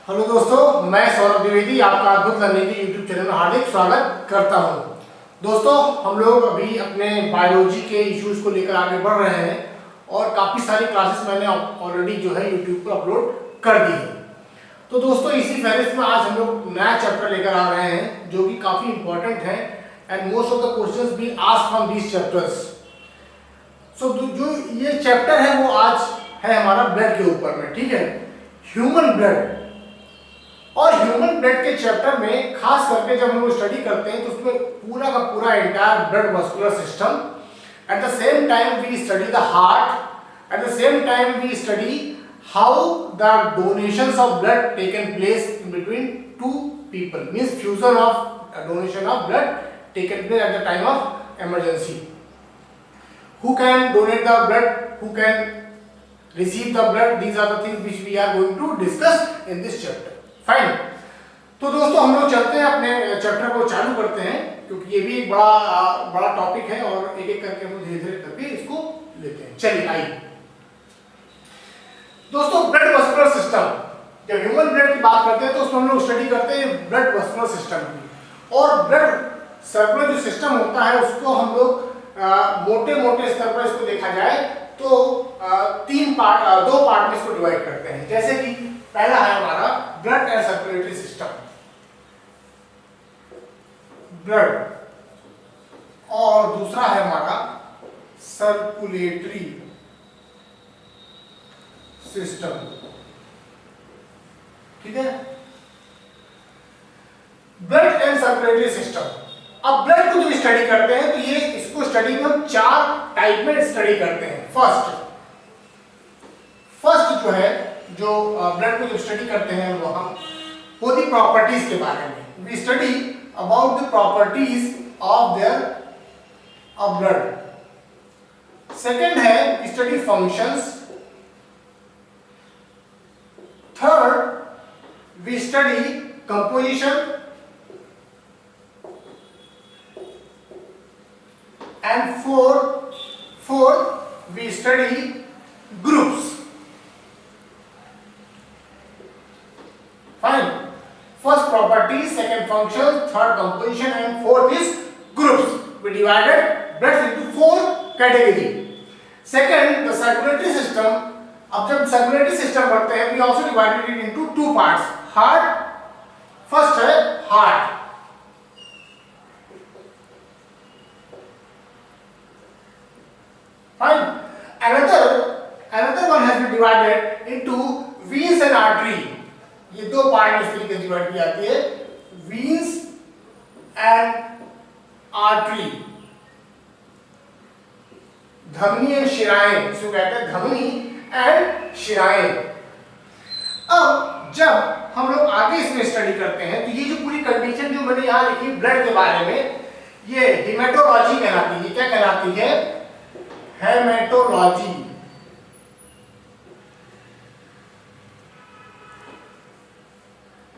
Hello दोस्तों, मैं सौरभ द्विवेदी आपका अद्भुत लर्निंग के यूट्यूब चैनल में हार्दिक स्वागत करता हूं। दोस्तों, हम लोग अभी अपने बायोलॉजी के इश्यूज को लेकर आगे बढ़ रहे हैं और काफ़ी सारी क्लासेस मैंने ऑलरेडी जो है यूट्यूब पर अपलोड कर दी है। तो दोस्तों, इसी फहरिस्त में आज हम लोग नया चैप्टर लेकर आ रहे हैं जो कि काफ़ी इंपॉर्टेंट है and most of the questions being asked from these chapters. So जो ये चैप्टर है वो आज है हमारा ब्लड के ऊपर में, ठीक है, ह्यूमन ब्लड। और ह्यूमन ब्लड के चैप्टर में खास करके जब हम लोग स्टडी करते हैं तो उसमें पूरा का पूरा entire blood muscular system, at the same time we study the heart, at the same time we study how the donations of blood taken place in between two people, means fusion of donation of blood taken place at the time of emergency. Who can donate the blood, who can receive the blood, these are the things which we are going to discuss in this chapter. Fine. तो दोस्तों, हम लोग चलते हैं अपने chapter को चालू करते हैं क्योंकि ये भी एक बड़ा टॉपिक है और एक एक करके हम धीरे धीरे करके इसको लेते हैं। चलिए आइए दोस्तों, ब्लड मस्कुलर सिस्टम, जब ह्यूमन ब्लड की बात करते हैं तो उसमें हम लोग स्टडी करते हैं ब्लड मस्कुलर सिस्टम की। और ब्लड सर्कुलर जो सिस्टम होता है उसको हम लोग मोटे मोटे स्तर पर इसको देखा जाए तो दो पार्ट में इसको डिवाइड करते हैं। जैसे कि पहला है हमारा blood and circulatory system, blood, और दूसरा है हमारा सर्कुलेटरी सिस्टम, ठीक है। Blood and circulatory system. अब ब्लड को जो स्टडी करते हैं तो ये इसको स्टडी में हम चार टाइप में स्टडी करते हैं। फर्स्ट जो है, जो ब्लड को जो स्टडी करते हैं वो दी प्रॉपर्टीज के बारे में। We study about the properties of blood. Second है we study functions. Third we study composition, and fourth we study groups. Fine. First properties, second functions, third composition, and fourth is groups. We divided blood into four categories. Second, the circulatory system. अब जब circulatory system करते हैं, we also divided it into two parts. Heart. First है heart. Fine. Another one has been divided into veins and artery. ये दो part में इस तरीके से डिवाइड की जाती है, veins and artery, धमनी एंड शिराएं, इसको कहते हैं धमनी एंड शिराएं। अब जब हम लोग आगे इसमें स्टडी करते हैं तो ये जो पूरी कंडीशन जो मैंने यहाँ लिखी ब्लड के बारे में, ये हेमेटोलॉजी कहलाती है। क्या कहलाती है? हेमेटोलॉजी।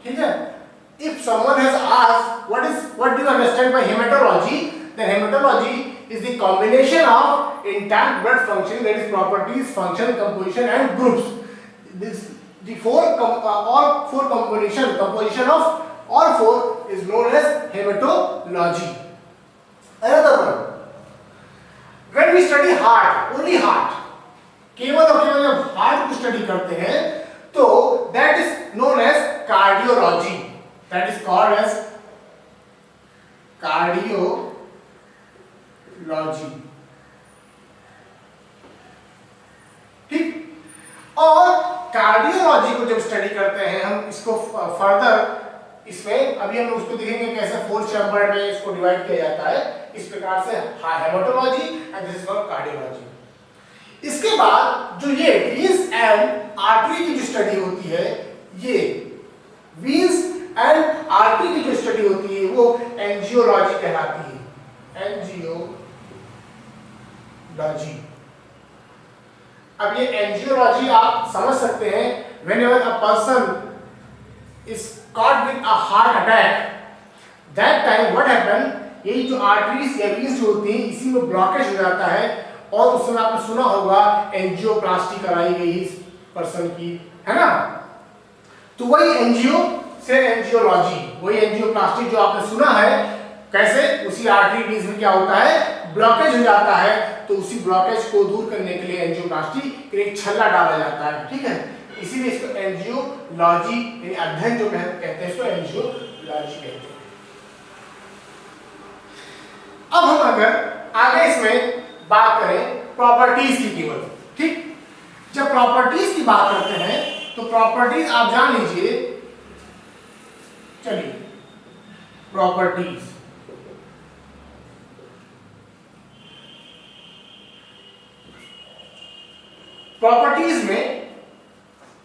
ठीक है। If someone has asked what do you understand by hematology, then hematology is the combination of intact blood function, that is properties, function, composition and groups. The composition of all four is known as hematology. Another one, when we study heart, only heart, केवल और केवल जब heart को study करते हैं तो that is known as cardiology. That is called as cardiology. ठीक। और कार्डियोलॉजी को जब स्टडी करते हैं हम इसको फर्दर इसमें अभी हम उसको देखेंगे कैसे फोर चैम्बर में इसको डिवाइड किया जाता है। इस प्रकार से haematology and this is called cardiology. इसके बाद जो ये वीन्स एंड आर्टरी की जो स्टडी होती है, ये वीन्स एंड आर्टरी की जो स्टडी होती है वो एंजियोलॉजी कहलाती है। एंजियोलॉजी। अब ये एंजियोलॉजी आप समझ सकते हैं, whenever a person is caught with a heart attack, that time what happen, यही जो आर्टरीज या वीन्स जो होती हैं इसी में ब्लॉकेज हो जाता है और उस समय आपने सुना होगा एंजियोप्लास्टी कराई गई इस पर्सन की, है ना। तो वही एंजियो से एंजियोलॉजी, वही एंजियोप्लास्टी जो आपने सुना है, कैसे उसी आर्टरी वीन्स में क्या होता है, ब्लॉकेज हो जाता है, तो उसी ब्लॉकेज को दूर करने के लिए एंजियोप्लास्टी के एक छल्ला डाला जाता है। ठीक है, इसीलिए इसको एंजियोलॉजी यानी अध्ययन जो कहते हैं, इसको एंजियोलॉजी कहते हैं। अब हम अगर आगे इसमें बात करें प्रॉपर्टीज की केवल, ठीक, जब प्रॉपर्टीज की बात करते हैं तो प्रॉपर्टीज आप जान लीजिए, चलिए प्रॉपर्टीज, प्रॉपर्टीज में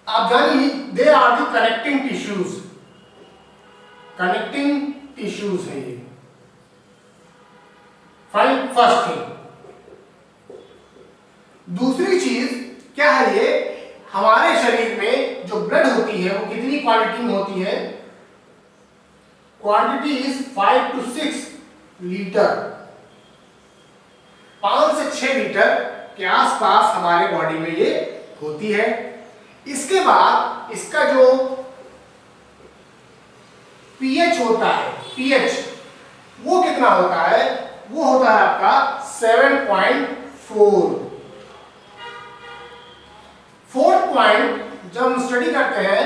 आप जानिए they are the connecting tissues, connecting tissues है ये, फाइन, फर्स्ट थिंग। दूसरी चीज क्या है, ये हमारे शरीर में जो ब्लड होती है वो कितनी क्वांटिटी में होती है, क्वांटिटी इज 5 to 6 लीटर, 5 से 6 लीटर के आसपास हमारे बॉडी में ये होती है। इसके बाद इसका जो पीएच होता है, पीएच वो कितना होता है, वो होता है आपका 7.4। फोर्थ पॉइंट जब हम स्टडी करते हैं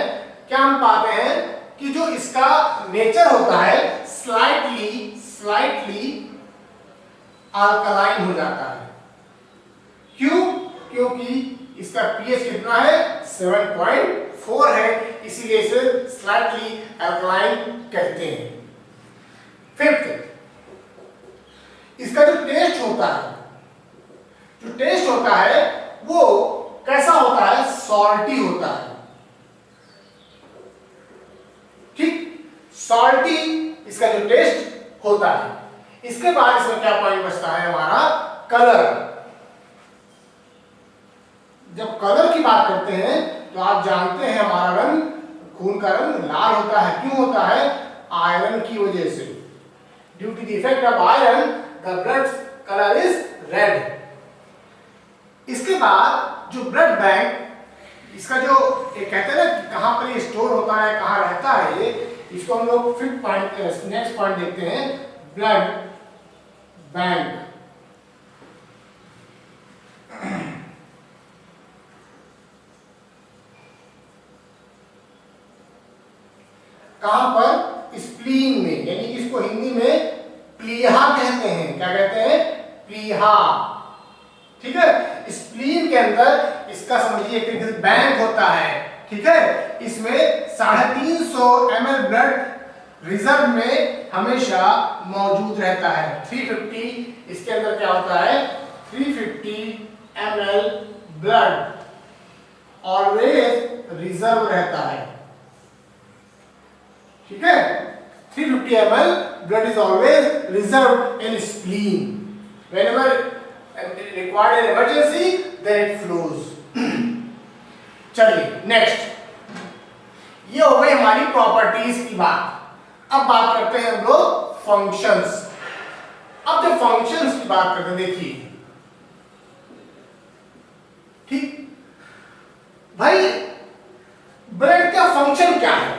क्या हम पाते हैं कि जो इसका नेचर होता है स्लाइटली अल्कलाइन हो जाता है। क्यों? क्योंकि इसका पीएच कितना है, 7.4 है, इसीलिए इसे स्लाइटली अल्कलाइन कहते हैं। फिफ्थ, इसका जो टेस्ट होता है, जो टेस्ट होता है वो कैसा होता है, सॉल्टी होता है। ठीक, सॉल्टी इसका जो टेस्ट होता है। इसके बाद इसमें क्या पॉइंट बचता है हमारा, कलर। जब कलर की बात करते हैं तो आप जानते हैं हमारा रंग, खून का रंग लाल होता है। क्यों होता है, आयरन की वजह से। Due to the effect of iron the blood colour is red. इसके बाद जो ब्लड बैंक, इसका जो ये कहते हैं ना कहां पर ये स्टोर होता है, कहां रहता है ये, इसको हम लोग फिफ्थ पॉइंट, नेक्स्ट पॉइंट देखते हैं, ब्लड बैंक। कहां पर, स्प्लीन में, यानी इसको हिंदी में प्लीहा कहते हैं। क्या कहते हैं, प्लीहा। ठीक है, स्प्लीन के अंदर इसका समझिए एक बैंक होता है। ठीक है, इसमें 350 ml ब्लड रिजर्व में हमेशा मौजूद रहता है। 350, इसके अंदर क्या होता है, 350 ml ब्लड ऑलवेज रिजर्व रहता है। ठीक है, 350 ml blood is always reserved in spleen. Whenever required in emergency, then it flows. चलिए नेक्स्ट, ये हो गई हमारी प्रॉपर्टीज की बात। अब बात करते हैं हम लोग फंक्शंस। अब जब फंक्शंस की बात करते हैं, देखिए ठीक भाई, ब्लड का फंक्शन क्या है,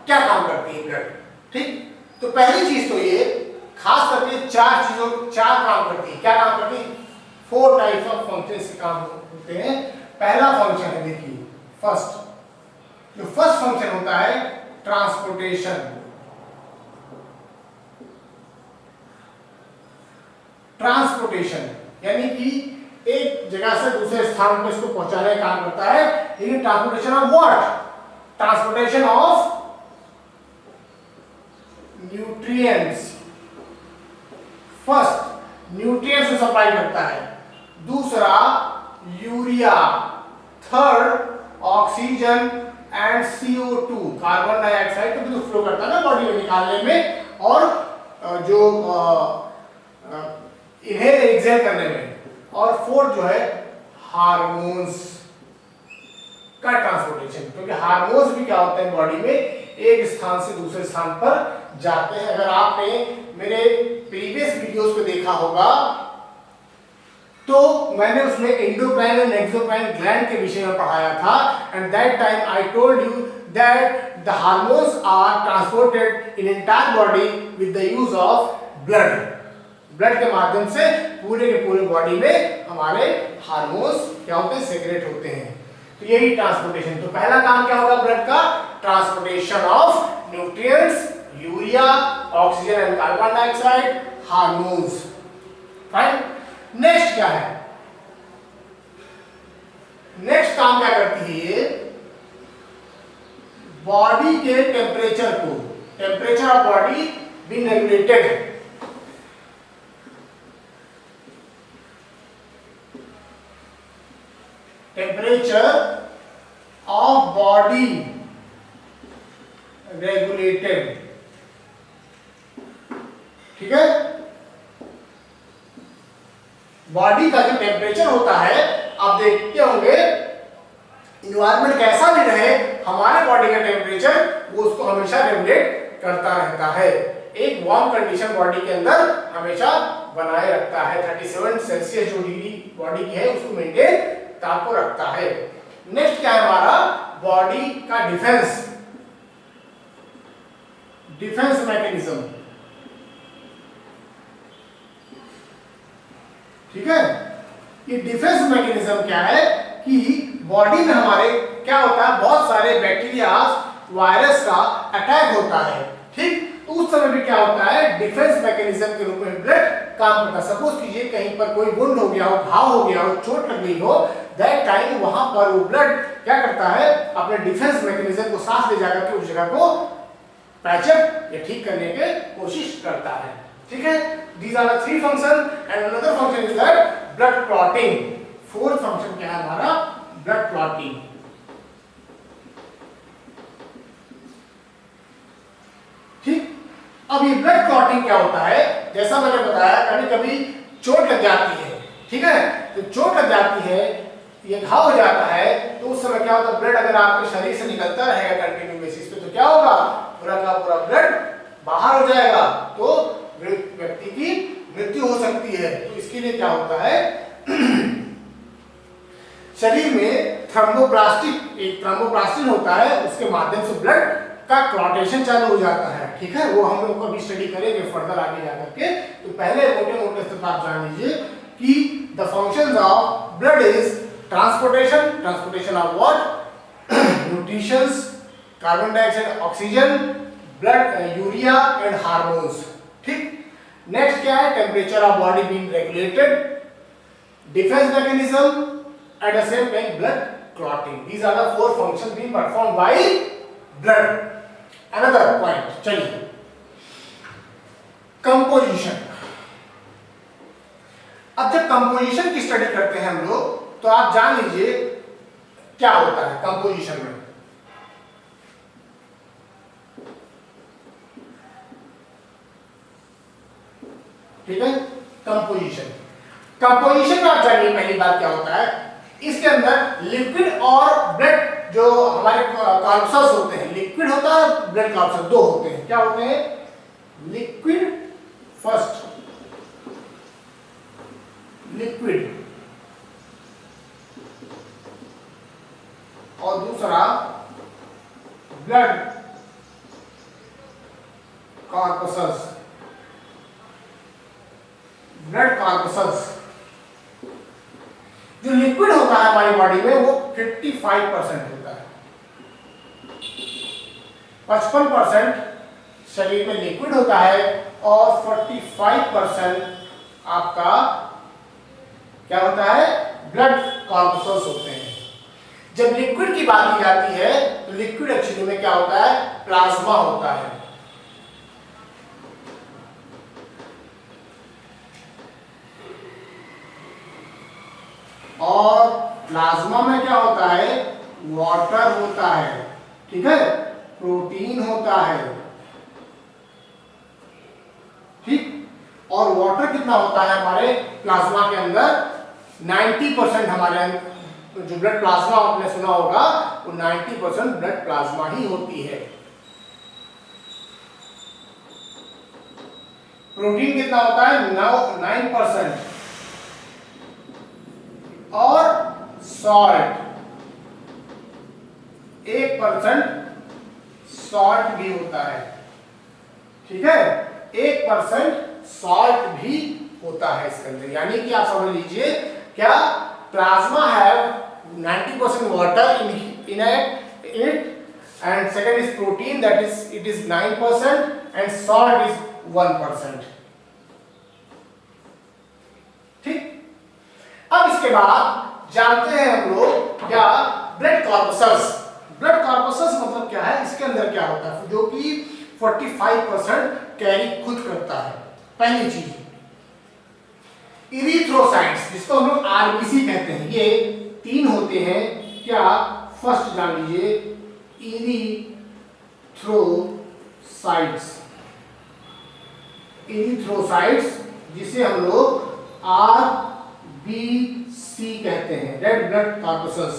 क्या काम करती है ब्लड। ठीक, तो पहली चीज तो ये खास करके चार काम करती है। क्या काम करती है, 4 टाइप्स ऑफ फंक्शंस के काम होते हैं। पहला फंक्शन है, देखिए फर्स्ट, जो फर्स्ट फंक्शन होता है ट्रांसपोर्टेशन। ट्रांसपोर्टेशन यानी कि एक जगह से दूसरे स्थान पर इसको पहुंचाने का काम करता है। लेकिन transportation of what, transportation of nutrients. First nutrients को सप्लाई करता है, दूसरा urea, third oxygen and CO2 carbon dioxide को फ्लो करता है ना बॉडी में निकालने में, और जो इन्हेल एक्सहेल करने में। और फोर्थ जो है हार्मोन्स का ट्रांसपोर्टेशन, क्योंकि हार्मोन्स भी क्या होते हैं बॉडी में, एक स्थान से दूसरे स्थान पर जाते हैं। अगर आपने मेरे प्रीवियस वीडियोस को देखा होगा तो मैंने उसमें एंडोक्राइन एंड एक्सोक्राइन ग्लैंड के विषय में पढ़ाया था। And that time I told you that the hormones are transported in entire body with the use of blood. Blood के माध्यम से पूरे के पूरे बॉडी में हमारे हार्मोन्स क्या होते हैं, सेक्रेट होते हैं। तो यही ट्रांसपोर्टेशन। तो पहला काम क्या होगा ब्लड का, transportation of nutrients, urea, oxygen and carbon dioxide, hormones. Fine. Next क्या है, नेक्स्ट काम क्या करती है ये, बॉडी के टेम्परेचर को, temperature of body being regulated, temperature of body regulated, ठीक है। बॉडी का जो टेम्परेचर होता है, आप देखते होंगे इन्वायरमेंट कैसा भी रहे, हमारे बॉडी का टेम्परेचर वो उसको हमेशा रेगुलेट करता रहता है। एक वार्म कंडीशन बॉडी के अंदर हमेशा बनाए रखता है। 37 सेल्सियस जो डिग्री बॉडी की है उसको मेंटेन ताप को रखता है। नेक्स्ट क्या है हमारा, बॉडी का डिफेंस, डिफेंस मैकेनिज्म, ठीक है। ये डिफेंस मैकेनिज्म क्या है कि बॉडी में हमारे क्या होता है, बहुत सारे बैक्टीरिया, वायरस का अटैक होता है, ठीक। तो उस समय भी क्या होता है, डिफेंस मैकेनिज्म के रूप में ब्लड काम करता है। सपोज कीजिए कहीं पर कोई वुंड हो गया हो, घाव हो गया हो, चोट लग गई हो, दैट टाइम वहां पर वो ब्लड क्या करता है, अपने डिफेंस मैकेनिज्म को सांस ले जाकर के उस जगह को पैचअप या ठीक करने की कोशिश करता है, ठीक है। These are the three functions and another function is that blood clotting. Fourth function क्या है हमारा, blood clotting, ठीक। अब ये ब्लड क्लॉटिंग क्या होता है, जैसा मैंने बताया कभी कभी चोट लग जाती है, ठीक है। तो चोट लग जाती है, ये घाव हो जाता है, तो उस समय क्या होता है, ब्लड अगर आपके शरीर से निकलता रहेगा कंटिन्यू बेसिस पे, तो क्या होगा, पूरा का पूरा ब्लड बाहर हो जाएगा, तो व्यक्ति की मृत्यु हो सकती है। तो इसके लिए क्या होता है, शरीर में थ्रोम्बोप्लास्टिक, एक थ्रोम्बोप्लास्टिन होता है, उसके माध्यम से ब्लड का क्लॉटेशन चालू हो जाता है, ठीक है। वो हम लोग कभी स्टडी करेंगे फर्दर आगे जाकर के। तो पहले मोटे-मोटे से आप जान लीजिए कि the functions of blood is transportation, transportation of what, nutritions, carbon dioxide, oxygen, blood, urea and hormones, ठीक। नेक्स्ट क्या है, temperature of body being regulated, defence mechanism, at the same time blood clotting. These are the 4 functions being performed by blood. Another point, चलिए composition. अब जब composition की study करते हैं हम लोग, तो आप जान लीजिए क्या होता है कंपोजिशन में। ठीक है, कंपोजिशन, कंपोजिशन में आप जानिए पहली बात क्या होता है, इसके अंदर लिक्विड और ब्लड जो हमारे कॉर्पसल्स होते हैं, लिक्विड होता है, ब्लड कॉर्पसल, दो होते हैं। क्या होते हैं, लिक्विड फर्स्ट, लिक्विड, और दूसरा ब्लड कॉर्पसल्स, ब्लड कॉर्पसल्स। जो लिक्विड होता है हमारी बॉडी में वो 55% होता है, 55% शरीर में लिक्विड होता है और 45% आपका क्या होता है, ब्लड कॉर्पसल्स होते हैं। जब लिक्विड की बात की जाती है तो लिक्विड एक्चुअली में क्या होता है, प्लाज्मा होता है। और प्लाज्मा में क्या होता है, वाटर होता है, ठीक है, प्रोटीन होता है, ठीक। और वाटर कितना होता है हमारे प्लाज्मा के अंदर, 90% हमारे जो ब्लड प्लाज्मा आपने सुना होगा वो 90% ब्लड प्लाज्मा ही होती है। प्रोटीन कितना होता है, 9%, और सॉल्ट 1% सॉल्ट भी होता है, ठीक है, 1% सॉल्ट भी होता है इसके अंदर। यानी कि आप समझ लीजिए क्या plasma have 90% water in it and second is protein that is it is 9% and salt is 1%। ठीक, अब इसके बाद जानते हैं हम लोग क्या ब्लड कॉर्पसल्स। ब्लड कॉर्पसल्स मतलब क्या है, इसके अंदर क्या होता है जो कि 45% कैरी खुद करता है। पहली चीज इरिथ्रोसाइट्स जिसको हम लोग आरबीसी कहते हैं, ये 3 होते हैं क्या, फर्स्ट जान लीजिए इरिथ्रोसाइट्स। इरिथ्रोसाइट्स जिसे हम लोग आरबीसी कहते हैं, रेड ब्लड कॉर्पसल्स।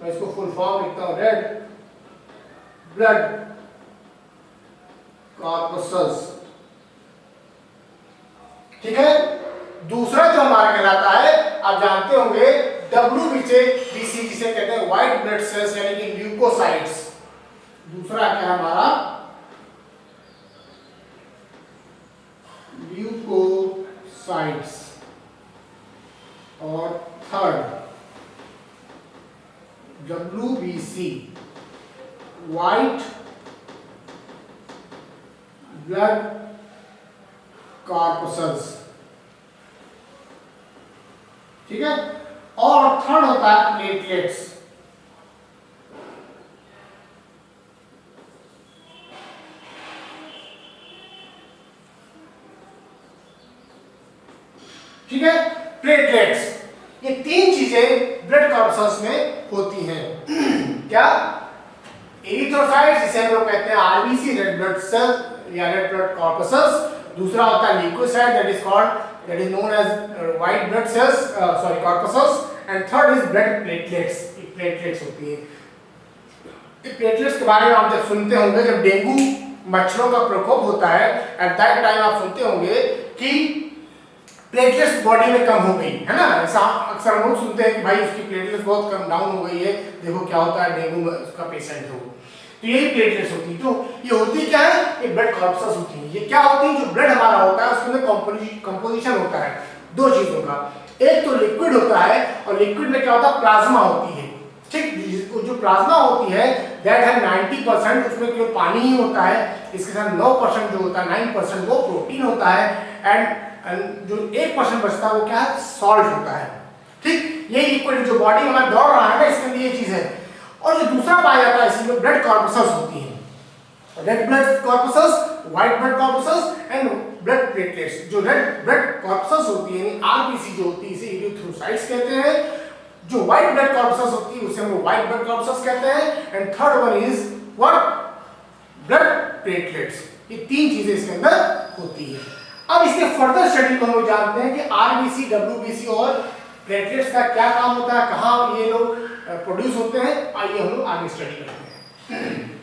मैं इसको फुल फॉर्म लिखता हूं, रेड ब्लड कॉर्पसल्स, ठीक है। दूसरा जो हमारा कहलाता है, आप जानते होंगे WBC जिसे कहते हैं व्हाइट ब्लड सेल्स यानी कि ल्यूकोसाइट्स। दूसरा क्या हमारा ल्यूकोसाइट्स और third WBC white blood corpuscles, ठीक है। और थर्ड होता है प्लेटलेट्स। ठीक है, प्लेटलेट्स, ये 3 चीजें ब्लड कॉर्पसल्स में होती हैं। क्या एरिथ्रोसाइट्स जिसे हम लोग कहते हैं आरबीसी रेड ब्लड सेल या रेड ब्लड कॉर्पसल्स। दूसरा होता है leucocyte that is known as white blood cells corpuscles and third is blood platelets। ये प्लेटलेट्स होती है। ये प्लेटलेट्स के बारे में आप जब सुनते होंगे, जब डेंगू मच्छरों का प्रकोप होता है एट दैट टाइम आप सुनते होंगे कि प्लेटलेट्स बॉडी में कम हो गई है ना। ऐसा अक्सर हम लोग सुनते हैं कि भाई उसकी प्लेटलेट्स बहुत कम डाउन हो गई है, देखो क्या होता है डेंगू में उसका पेशेंट हो। तो यही प्लेटलेट्स होती है। तो ये होती क्या है, ये ब्लड कॉर्पसल्स होती है। ये क्या होती है, जो ब्लड हमारा होता है उसके अंदर कंपोजिशन होता है 2 चीजों का, एक तो लिक्विड होता है और लिक्विड में क्या होता है, प्लाज्मा होती है। ठीक, जो प्लाज्मा होती है दैट है 90%, उसमें केवल पानी ही होता है। इसके साथ 9% जो होता है 9% वो प्रोटीन होता है एंड जो 1% बचता है वो क्या है, सॉल्ट होता है। ठीक, ये लिक्विड जो बॉडी में हमारा दौड़ रहा है ना, इसके अंदर ये चीज है। और जो दूसरा पाया जाता है इसी में ब्लड कॉर्पसल्स होती हैं, red blood corpuscles, white blood corpuscles and blood platelets. जो रेड ब्लड कॉर्पसल्स होती है आरबीसी जो होती है इसे इरिथ्रोसाइट्स कहते हैं। जो व्हाइट ब्लड कॉर्पसल्स होती है उसे हम व्हाइट ब्लड कॉर्पसल्स कहते हैं and third one is what, blood platelets. ये 3 चीजें इसके अंदर होती है। अब इसके फर्दर स्टडी को हम लोग जानते हैं कि आरबीसी, डब्ल्यूबीसी और प्लेटलेट्स का क्या काम होता है, कहाँ ये लोग प्रोड्यूस होते हैं। आइए हम लोग आगे स्टडी करते हैं।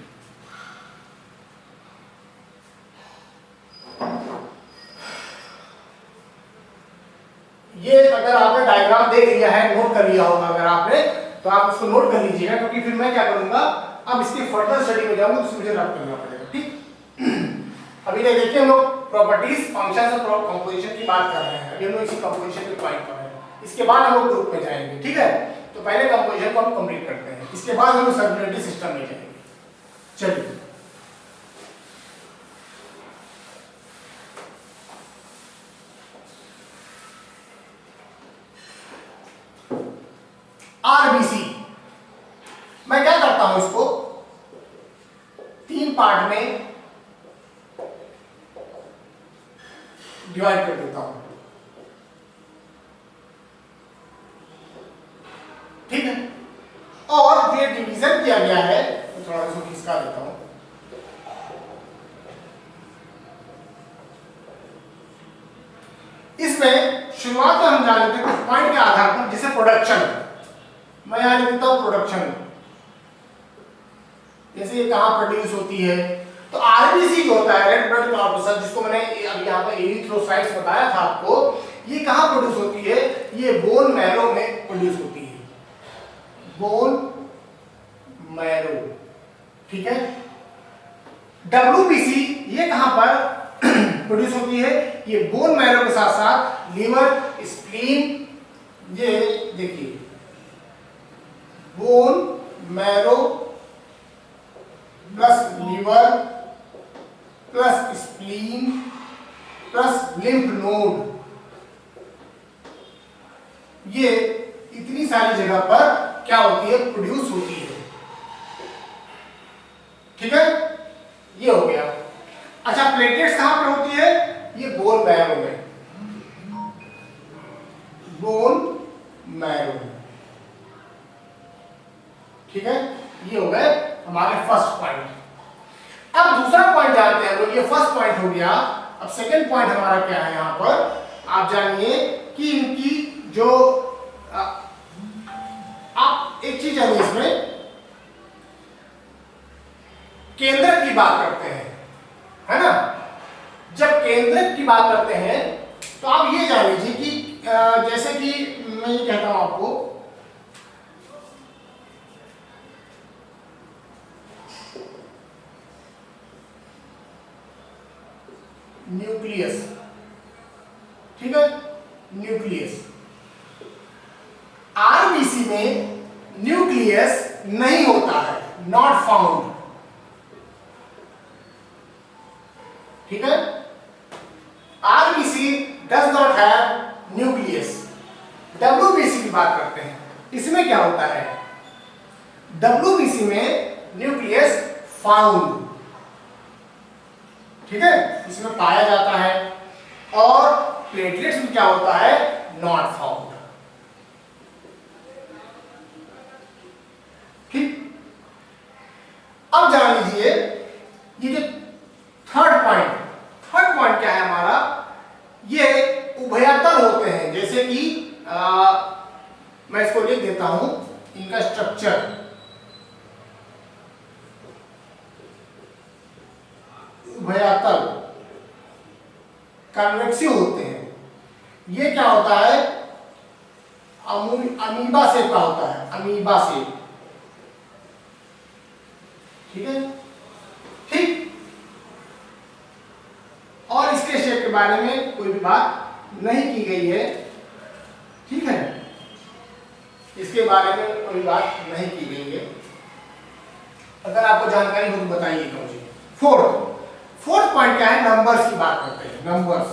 ये अगर आपने डायग्राम देख लिया है, नोट कर लिया होगा अगर आपने, तो आप उसको नोट कर लीजिएगा, क्योंकि फिर मैं क्या करूंगा, अब इसके फर्दर स्टडी में जाऊंगा तो मुझे रब करना पड़ेगा। ठीक, अभी तक देखिए हम लोग प्रॉपर्टीज, फंक्शंस और कंपोजिशन की बात कर रहे हैं। अभी हम लोग इसी कंपोजिशन के पॉइंट पर हैं। इसके बाद हम लोग ग्रुप में जाएंगे, ठीक है। तो पहले कंपोजिशन को हम कंप्लीट करते हैं, इसके बाद हम सर्कुलेटरी सिस्टम में जाएंगे। चलिए, आरबीसी मैं क्या करता हूं, इसको 3 पार्ट में डिवाइड कर देता हूं, ठीक है। और ये डिवीजन किया गया है, तो थोड़ा सा खिसका देता हूं। इसमें शुरुआत में हम जान लेते हैं कुछ पॉइंट के आधार पर, जिसे प्रोडक्शन, मैं यहां लिख देता हूं प्रोडक्शन, जैसे ये कहां प्रोड्यूस होती है। तो आरबीसी जो होता है, रेड ब्लड कॉर्पसल्स, जिसको मैंने अभी यहाँ पे एरिथ्रोसाइट्स बताया था आपको, ये कहां प्रोड्यूस होती है, ये बोन मैरो में प्रोड्यूस होती है, बोन मैरो, ठीक है। WBC ये कहां पर प्रोड्यूस होती है? ये बोन मैरो के साथ साथ लीवर, स्प्लीन, ये देखिए bone marrow plus liver plus spleen plus lymph node, ये इतनी सारी जगह पर क्या होती है? प्रोड्यूस होती है। ठीक है, ये हो गया। अच्छा, प्लेटलेट्स कहां पर होती है? ये बोन मैरो में, बोन मैरो में। ठीक है, ये हो गए हमारे फर्स्ट पॉइंट। अब दूसरा पॉइंट जानते हैं लोग। ये फर्स्ट पॉइंट हो गया। अब सेकंड पॉइंट हमारा क्या है? यहां पर आप जानिए कि इनकी जो आप एक चीज जानिए, इसमें केंद्रक की बात करते हैं, है ना? जब केंद्रक की बात करते हैं तो आप ये जान लीजिए कि जैसे कि मैं ये कहता हूं आपको, न्यूक्लियस। ठीक है, न्यूक्लियस। आरबीसी में न्यूक्लियस नहीं होता है, नॉट फाउंड। ठीक है, RBC does not have nucleus. WBC की बात करते हैं, इसमें क्या होता है? डब्ल्यूबीसी में न्यूक्लियस फाउंड। ठीक है, इसमें पाया जाता है। और प्लेटलेट्स में क्या होता है? Not found. ठीक, अब जान लीजिए ये जो थर्ड पॉइंट क्या है हमारा? ये उभयतल होते हैं। जैसे कि मैं इसको लिख देता हूं, इनका स्ट्रक्चर। उभयतल कन्वेक्सिव होते हैं। ये क्या होता है? अमीबा शेप का होता है, अमीबा शेप। ठीक है, ठीक। और इसके शेप के बारे में कोई भी बात नहीं की गई है। ठीक है, इसके बारे में कोई बात नहीं की गई है। अगर आपको जानकारी हो तो बताइएगा मुझे। फोर्थ पॉइंट क्या है? नंबर्स की बात करते हैं। नंबर्स।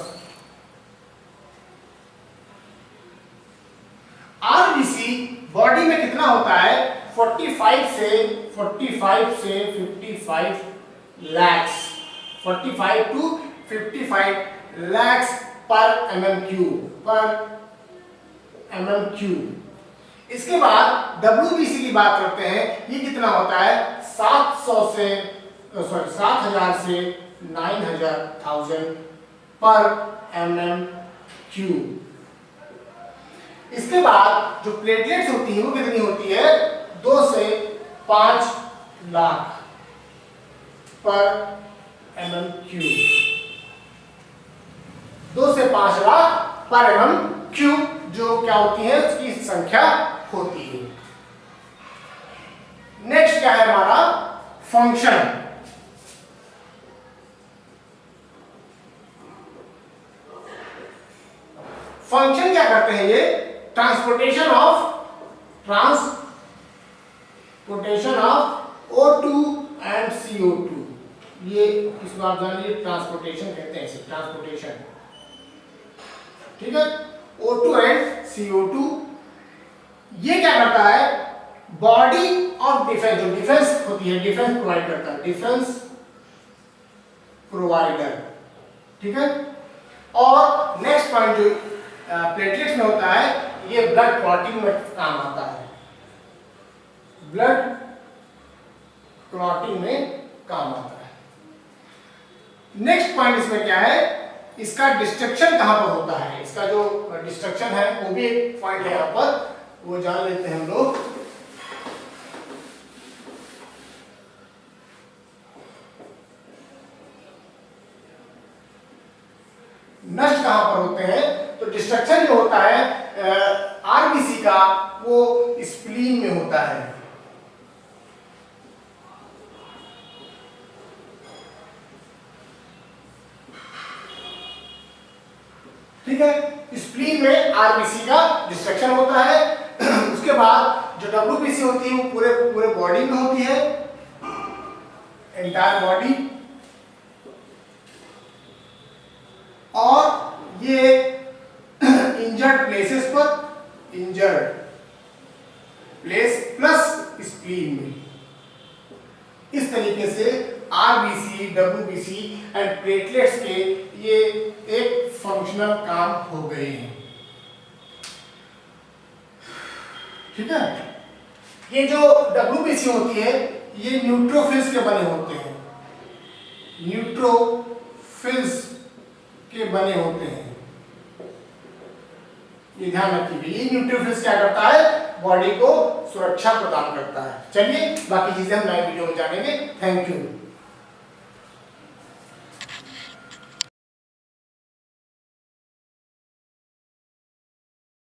आरबीसी बॉडी में कितना होता है? 45 से 55 लैक्स, 45 टू 55 लैक्स पर mm क्यूब। इसके बाद WBC की बात करते हैं। ये कितना होता है? 7,000 से 9,000 पर mm क्यूब। इसके बाद जो प्लेटलेट्स होती है वो कितनी होती है? 2 से 5 लाख पर mm क्यूब। 2 से 5 लाख पर mm क्यूब जो क्या होती है? उसकी संख्या होती है। नेक्स्ट क्या है हमारा? फंक्शन। फंक्शन क्या करते हैं? ये transportation of O2 and CO2। ये इसको आप जान लीजिए, ट्रांसपोर्टेशन कहते हैं इसे, ट्रांसपोर्टेशन। ठीक है, O2 एंड CO2। ये क्या करता है? बॉडी ऑफ डिफेंस, जो डिफेंस होती है, डिफेंस प्रोवाइड करता है, डिफेंस प्रोवाइडर। ठीक है, और नेक्स्ट पॉइंट जो प्लेटलेट्स में होता है, ये ब्लड क्लॉटिंग में काम आता है। ब्लड क्लॉटिंग में काम आता है। नेक्स्ट पॉइंट इसमें क्या है? इसका डिस्ट्रक्शन कहां पर होता है? इसका जो डिस्ट्रक्शन है वो भी एक पॉइंट है, यहां पर वो जान लेते हैं हम लोग। नष्ट कहां पर होते हैं? तो डिस्ट्रक्शन जो होता है आरबीसी का, वो स्प्लीन में होता है। ठीक है। स्प्लीन में आरबीसी का डिस्ट्रक्शन होता है। उसके बाद जो डब्ल्यूबीसी होती है वो पूरे पूरे बॉडी में होती है, एंटायर बॉडी, और ये इंजर्ड प्लेसेस पर, इंजर्ड प्लेस प्लस स्प्लीन में। इस तरीके से आरबीसी, डब्ल्यूबीसी एंड प्लेटलेट्स के ये एक फंक्शनल काम हो गए हैं। ठीक है। ये जो डब्ल्यूबीसी होती है ये न्यूट्रोफिल्स के बने होते हैं, न्यूट्रोफिल्स के बने होते हैं, ये ध्यान रखिए। ये न्यूट्रोफिल्स क्या करता है, बॉडी को सुरक्षा प्रदान करता है। चलिए बाकी चीजें हम नए वीडियो में जानेंगे। Thank you.